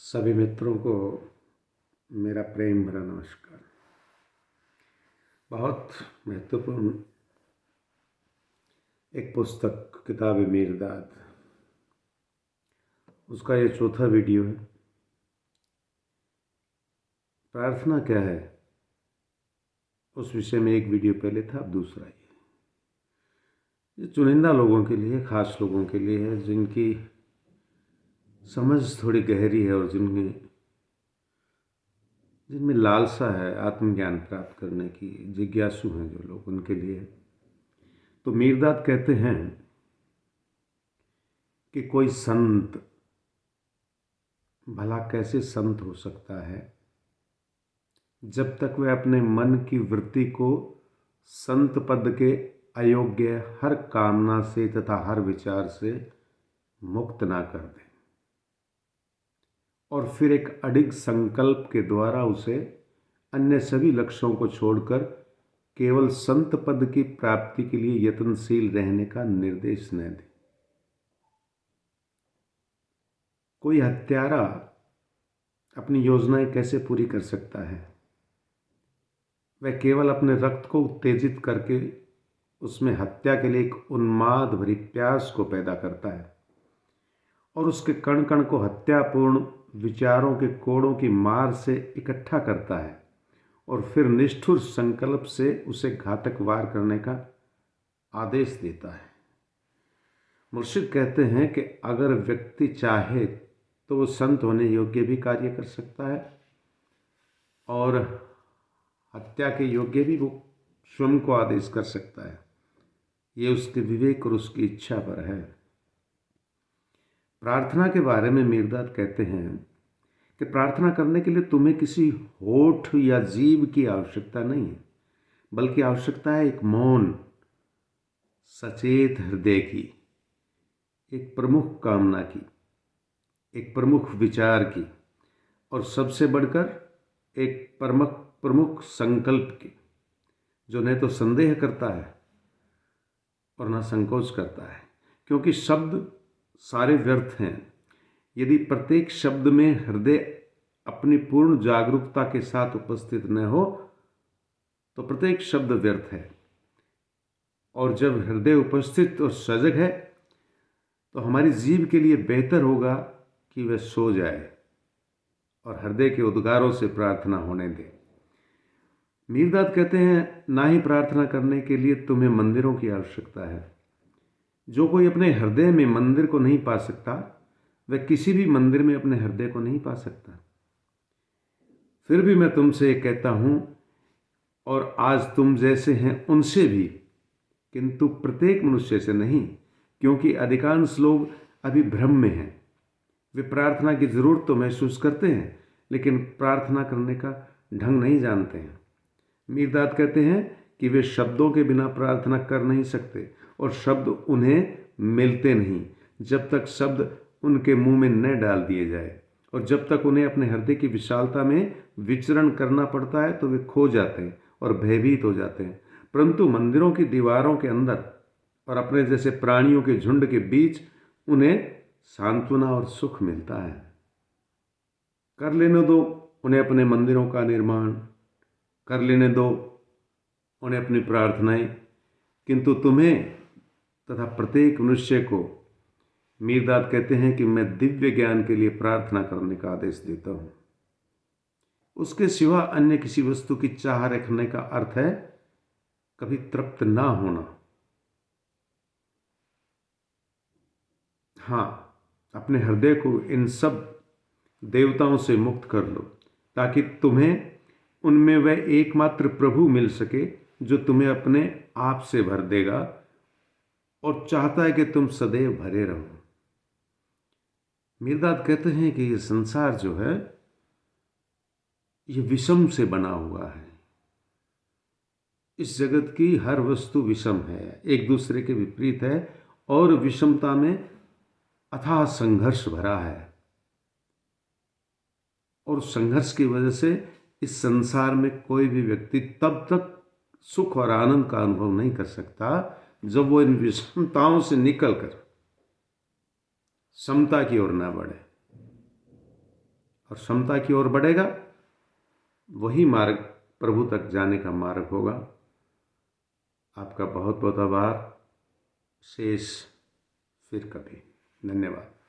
सभी मित्रों को मेरा प्रेम भरा नमस्कार। बहुत महत्वपूर्ण एक पुस्तक किताब मीरदाद, उसका ये चौथा वीडियो है। प्रार्थना क्या है उस विषय में एक वीडियो पहले था, अब दूसरा ये चुनिंदा लोगों के लिए, खास लोगों के लिए है जिनकी समझ थोड़ी गहरी है और जिनमें लालसा है आत्मज्ञान प्राप्त करने की, जिज्ञासु हैं जो लोग, उनके लिए। तो मीरदाद कहते हैं कि कोई संत भला कैसे संत हो सकता है जब तक वह अपने मन की वृत्ति को संत पद के अयोग्य हर कामना से तथा हर विचार से मुक्त ना कर दे और फिर एक अडिग संकल्प के द्वारा उसे अन्य सभी लक्ष्यों को छोड़कर केवल संत पद की प्राप्ति के लिए यत्नशील रहने का निर्देश न दे। कोई हत्यारा अपनी योजनाएं कैसे पूरी कर सकता है? वह केवल अपने रक्त को उत्तेजित करके उसमें हत्या के लिए एक उन्माद भरी प्यास को पैदा करता है और उसके कण कण को हत्यापूर्ण विचारों के कोड़ों की मार से इकट्ठा करता है और फिर निष्ठुर संकल्प से उसे घातक वार करने का आदेश देता है। मुर्शिद कहते हैं कि अगर व्यक्ति चाहे तो वो संत होने योग्य भी कार्य कर सकता है और हत्या के योग्य भी वो स्वयं को आदेश कर सकता है। ये उसके विवेक और उसकी इच्छा पर है। प्रार्थना के बारे में मीरदाद कहते हैं कि प्रार्थना करने के लिए तुम्हें किसी होठ या जीभ की आवश्यकता नहीं है, बल्कि आवश्यकता है एक मौन सचेत हृदय की, एक प्रमुख कामना की, एक प्रमुख विचार की और सबसे बढ़कर एक प्रमुख संकल्प की, जो न तो संदेह करता है और न संकोच करता है, क्योंकि शब्द सारे व्यर्थ हैं। यदि प्रत्येक शब्द में हृदय अपनी पूर्ण जागरूकता के साथ उपस्थित न हो तो प्रत्येक शब्द व्यर्थ है। और जब हृदय उपस्थित और सजग है तो हमारी जीभ के लिए बेहतर होगा कि वह सो जाए और हृदय के उद्गारों से प्रार्थना होने दे। मीरदाद कहते हैं, ना ही प्रार्थना करने के लिए तुम्हें मंदिरों की आवश्यकता है। जो कोई अपने हृदय में मंदिर को नहीं पा सकता वह किसी भी मंदिर में अपने हृदय को नहीं पा सकता। फिर भी मैं तुमसे कहता हूं, और आज तुम जैसे हैं उनसे भी, किंतु प्रत्येक मनुष्य से नहीं, क्योंकि अधिकांश लोग अभी भ्रम में हैं। वे प्रार्थना की जरूरत तो महसूस करते हैं लेकिन प्रार्थना करने का ढंग नहीं जानते हैं। मीरदाद कहते हैं कि वे शब्दों के बिना प्रार्थना कर नहीं सकते और शब्द उन्हें मिलते नहीं जब तक शब्द उनके मुंह में न डाल दिए जाए, और जब तक उन्हें अपने हृदय की विशालता में विचरण करना पड़ता है तो वे खो जाते हैं और भयभीत हो जाते हैं। परंतु मंदिरों की दीवारों के अंदर और अपने जैसे प्राणियों के झुंड के बीच उन्हें सांत्वना और सुख मिलता है। कर लेने दो उन्हें अपने मंदिरों का निर्माण, कर लेने दो उन्हें अपनी प्रार्थनाएं, किंतु तुम्हें तथा प्रत्येक मनुष्य को मीरदाद कहते हैं कि मैं दिव्य ज्ञान के लिए प्रार्थना करने का आदेश देता हूं। उसके सिवा अन्य किसी वस्तु की चाह रखने का अर्थ है कभी तृप्त ना होना। हाँ, अपने हृदय को इन सब देवताओं से मुक्त कर लो ताकि तुम्हें उनमें वह एकमात्र प्रभु मिल सके जो तुम्हें अपने आप से भर देगा और चाहता है कि तुम सदैव भरे रहो। मीरदाद कहते हैं कि ये संसार जो है ये विषम से बना हुआ है। इस जगत की हर वस्तु विषम है, एक दूसरे के विपरीत है और विषमता में अथाह संघर्ष भरा है। और संघर्ष की वजह से इस संसार में कोई भी व्यक्ति तब तक सुख और आनंद का अनुभव नहीं कर सकता जब वो इन विषमताओं से निकलकर समता की ओर ना बढ़े। और समता की ओर बढ़ेगा, वही मार्ग प्रभु तक जाने का मार्ग होगा। आपका बहुत बहुत आभार। शेष फिर कभी। धन्यवाद।